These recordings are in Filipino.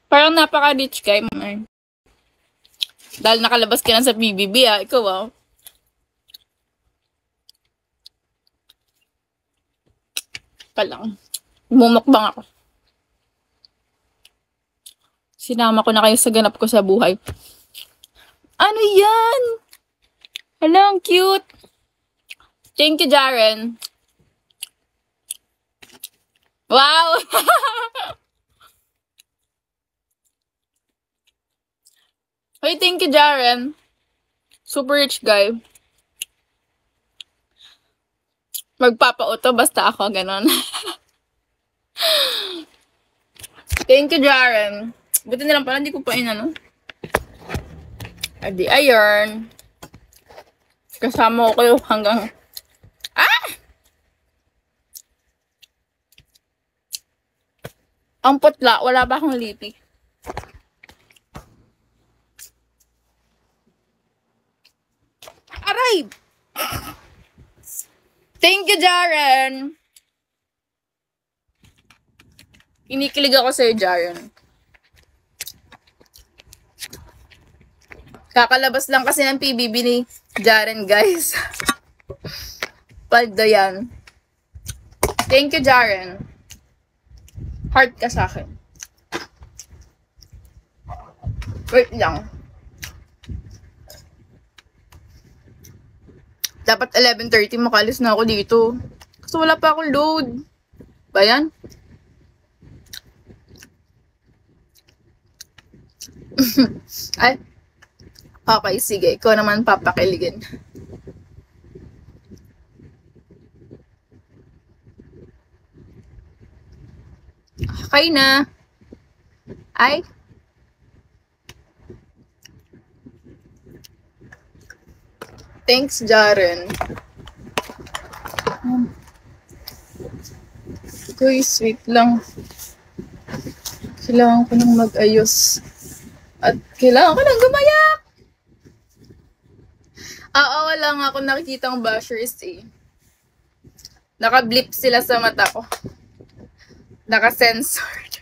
Parang napaka-rich guy mo. Dahil nakalabas ka na sa BBB, ikaw, Palang. Mumukbang ako. Sinama ko na kayo sa ganap ko sa buhay. Ano yan? Hala, ang cute. Thank you, Jaren. Wow! Hey, thank you, Jaren. Super rich guy. Magpapauto basta ako, ganon. Thank you, Jaren. Buti na lang pala, hindi ko pa inano. Adi, ayun. Kasama ko kayo hanggang... Ang putla, wala pa akong lipi. Aray! Thank you, Jaren. Kinikilig ako sa'yo, Jaren. Kakalabas lang kasi ng PBB ni Jaren, guys. Paldo yan. Thank you, Jaren. Heart ka sa akin. Wait lang. Dapat 11:30 makalis na ako dito. Kasi wala pa akong load. Ba yan? Ay. Okay, sige. Ikaw naman papakiligin. Okay na. Ay. Thanks, Jaren. Guys, wait lang. Kailangan ko nang mag-ayos. At kailangan ko nang gumayak. Wala nga ako nakikitang bashers eh. Naka-blip sila sa mata ko. Naka-censored.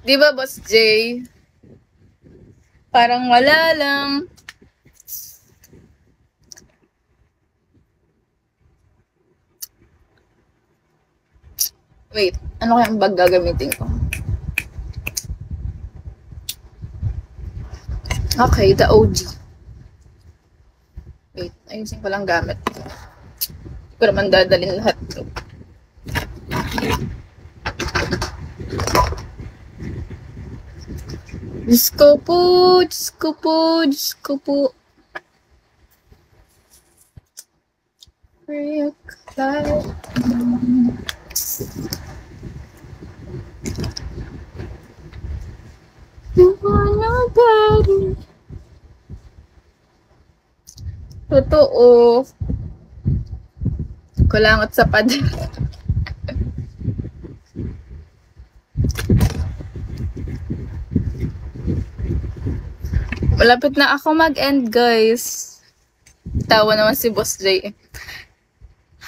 Di ba, Boss Jay? Parang wala lang. Wait, ano kaya ang bag gagamitin ko? Okay, the OG. Wait, ayusin ko lang gamit. Hindi ko naman dadalhin lahat. Diyos ko po, Diyos ko po, Diyos ko po. Freak life. You want nobody. Totoo. Kulangot sa pader. Malapit na ako mag-end, guys. Tawa naman si Boss J.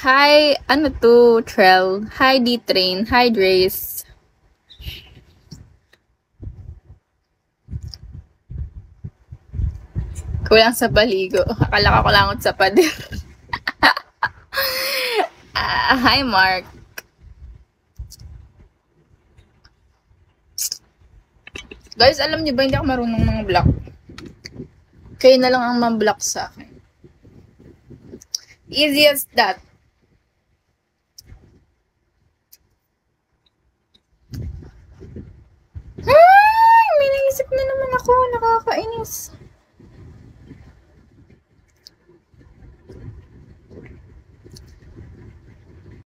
Hi, ano to, Trell. Hi, D-Train. Hi, Drace. Kulang sa baligo. Akala ko kulangot sa pader. Hi, Mark. Guys, alam niyo ba, hindi ako marunong mga block. Kayo na lang ang ma-block sa akin. Easy as that. Ay, may naisip na naman ako. Nakakainis.